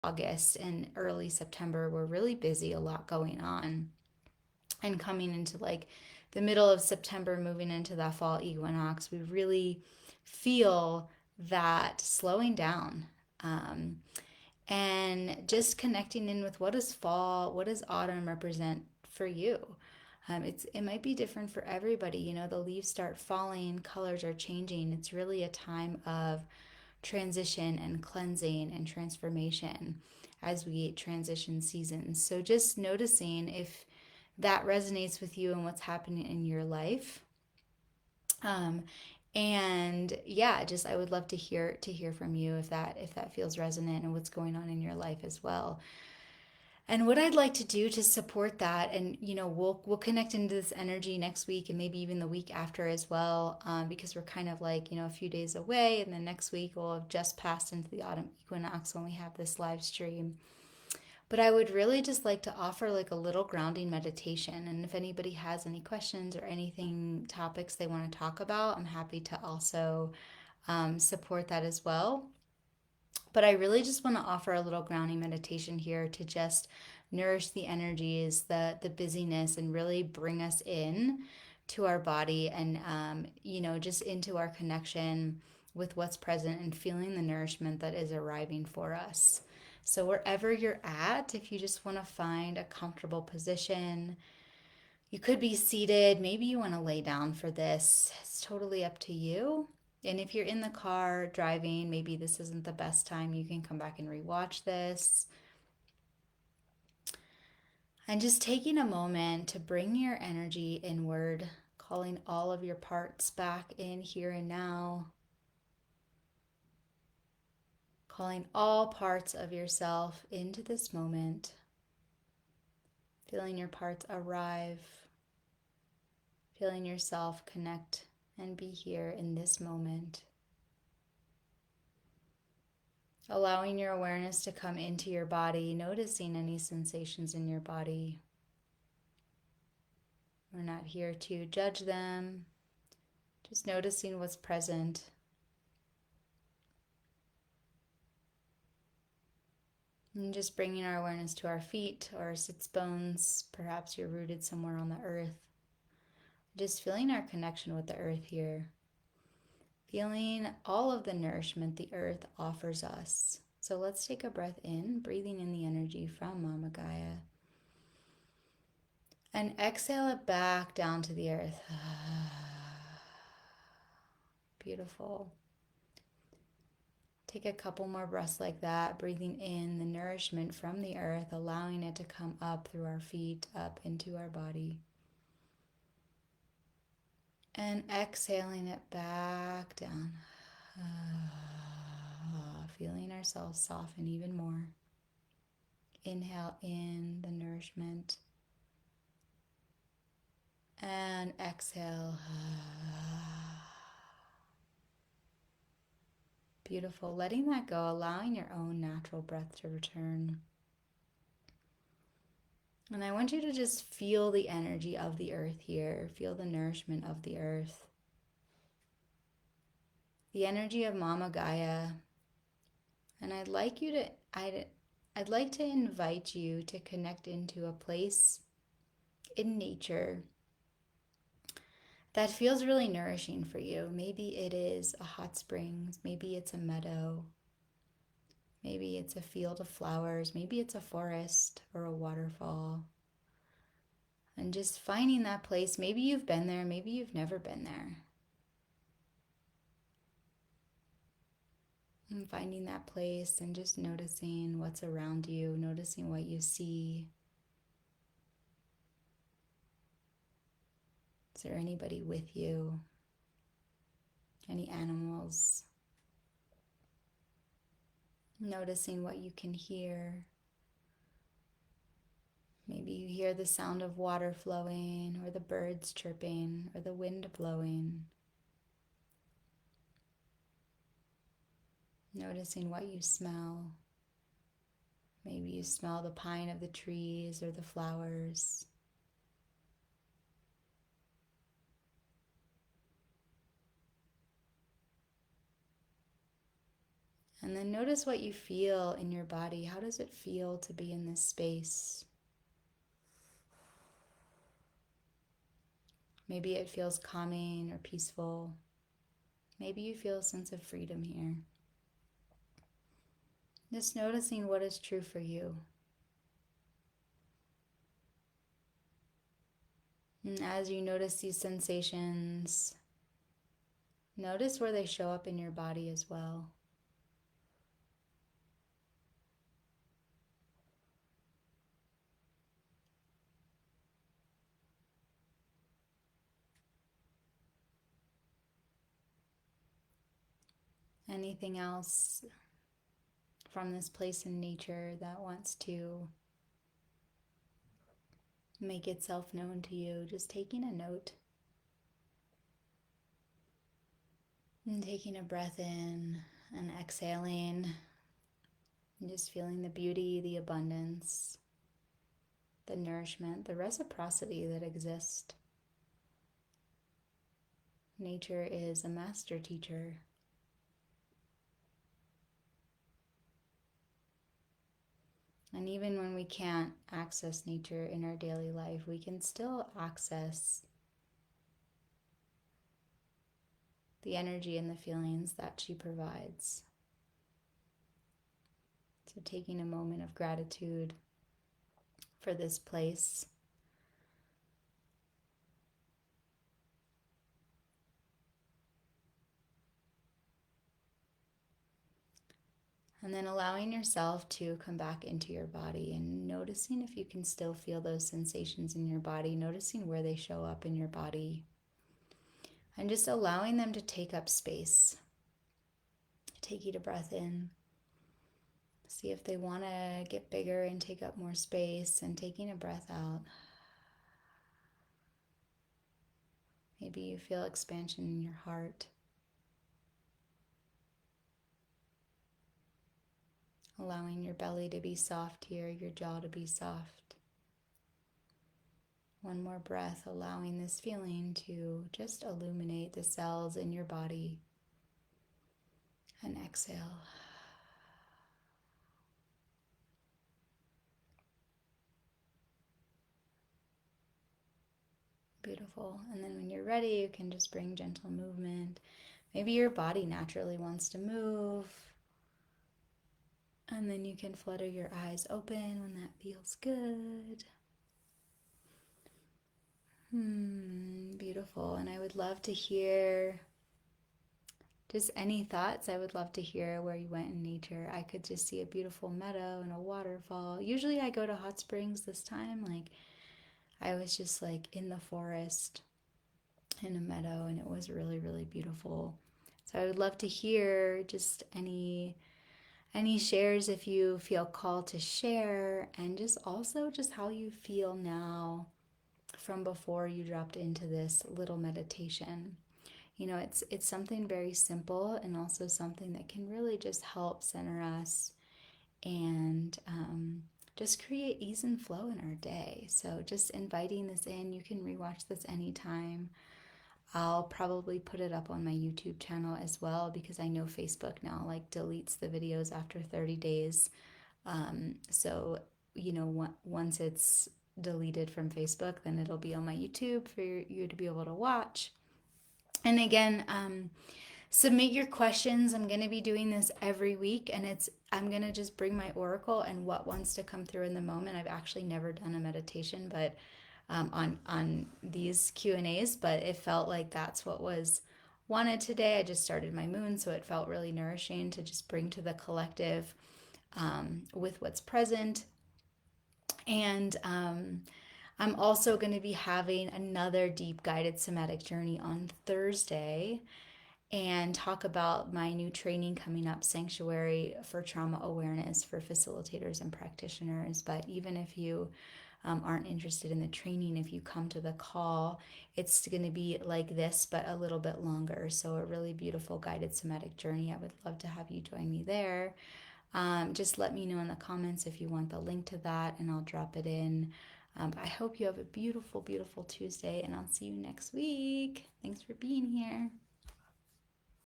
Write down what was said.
August and early September were really busy, a lot going on. And coming into like the middle of September, moving into that fall equinox, we really feel that slowing down. Um, and just connecting in with what does fall, what does autumn represent for you. It might be different for everybody. You know, the leaves start falling, colors are changing. It's really a time of transition and cleansing and transformation as we transition seasons. So just noticing if that resonates with you and what's happening in your life. Um, and yeah, just I would love to hear from you if that feels resonant and what's going on in your life as well. And what I'd like to do to support that, and we'll connect into this energy next week and maybe even the week after as well, because we're kind of like a few days away, and then next week we'll have just passed into the autumn equinox when we have this live stream. But I would really just like to offer like a little grounding meditation. And if anybody has any questions or anything, topics they want to talk about, I'm happy to also support that as well. But I really just want to offer a little grounding meditation here to just nourish the energies, the busyness, and really bring us in to our body and, just into our connection with what's present and feeling the nourishment that is arriving for us. So, wherever you're at, if you just want to find a comfortable position, you could be seated. Maybe you want to lay down for this. It's totally up to you. And if you're in the car driving, maybe this isn't the best time. You can come back and rewatch this. And just taking a moment to bring your energy inward, calling all of your parts back in here and now, calling all parts of yourself into this moment, feeling your parts arrive, feeling yourself connect and be here in this moment. Allowing your awareness to come into your body, noticing any sensations in your body. We're not here to judge them, just noticing what's present. And just bringing our awareness to our feet or our sits bones. Perhaps you're rooted somewhere on the earth. Just feeling our connection with the earth here. Feeling all of the nourishment the earth offers us. So let's take a breath in, breathing in the energy from Mama Gaia. And exhale it back down to the earth. Beautiful. Take a couple more breaths like that, breathing in the nourishment from the earth, allowing it to come up through our feet, up into our body. And exhaling it back down. Feeling ourselves soften even more. Inhale in the nourishment. And exhale. Beautiful. Letting that go, allowing your own natural breath to return. And I want you to just feel the energy of the earth here. Feel the nourishment of the earth. The energy of Mama Gaia. And I'd like to invite you to connect into a place in nature that feels really nourishing for you. Maybe it is a hot springs, maybe it's a meadow, maybe it's a field of flowers, maybe it's a forest or a waterfall. And just finding that place. Maybe you've been there, maybe you've never been there. And finding that place and just noticing what's around you, noticing what you see. Is there anybody with you? Any animals? Noticing what you can hear. Maybe you hear the sound of water flowing, or the birds chirping, or the wind blowing. Noticing what you smell. Maybe you smell the pine of the trees or the flowers. And then notice what you feel in your body. How does it feel to be in this space? Maybe it feels calming or peaceful. Maybe you feel a sense of freedom here. Just noticing what is true for you. And as you notice these sensations, notice where they show up in your body as well. Anything else from this place in nature that wants to make itself known to you, just taking a note and taking a breath in and exhaling, and just feeling the beauty, the abundance, the nourishment, the reciprocity that exists. Nature is a master teacher. And even when we can't access nature in our daily life, we can still access the energy and the feelings that she provides. So taking a moment of gratitude for this place. And then allowing yourself to come back into your body and noticing if you can still feel those sensations in your body, noticing where they show up in your body, and just allowing them to take up space. Taking a breath in. See if they want to get bigger and take up more space, and taking a breath out. Maybe you feel expansion in your heart. Allowing your belly to be soft here, your jaw to be soft. One more breath, allowing this feeling to just illuminate the cells in your body. And exhale. Beautiful. And then when you're ready, you can just bring gentle movement. Maybe your body naturally wants to move. And then you can flutter your eyes open when that feels good. Beautiful. And I would love to hear just any thoughts. I would love to hear where you went in nature. I could just see a beautiful meadow and a waterfall. Usually I go to hot springs. This time, I was just in the forest in a meadow, and it was really, really beautiful. So I would love to hear just any shares if you feel called to share, and just also just how you feel now from before you dropped into this little meditation. You know, it's something very simple, and also something that can really just help center us and just create ease and flow in our day. So just inviting this in. You can rewatch this anytime. I'll probably put it up on my YouTube channel as well, because I know Facebook now deletes the videos after 30 days. So, once it's deleted from Facebook, then it'll be on my YouTube for you to be able to watch. And again, submit your questions. I'm going to be doing this every week, and I'm going to just bring my oracle and what wants to come through in the moment. I've actually never done a meditation, but on these Q&As, but it felt like that's what was wanted today. I just started my moon, so it felt really nourishing to just bring to the collective with what's present. And I'm also going to be having another deep guided somatic journey on Thursday, and talk about my new training coming up, Sanctuary for Trauma Awareness for facilitators and practitioners. But even if you aren't interested in the training, if you come to the call, it's going to be like this, but a little bit longer. So a really beautiful guided somatic journey. I would love to have you join me there. Just let me know in the comments if you want the link to that, and I'll drop it in. I hope you have a beautiful, beautiful Tuesday, and I'll see you next week. Thanks for being here.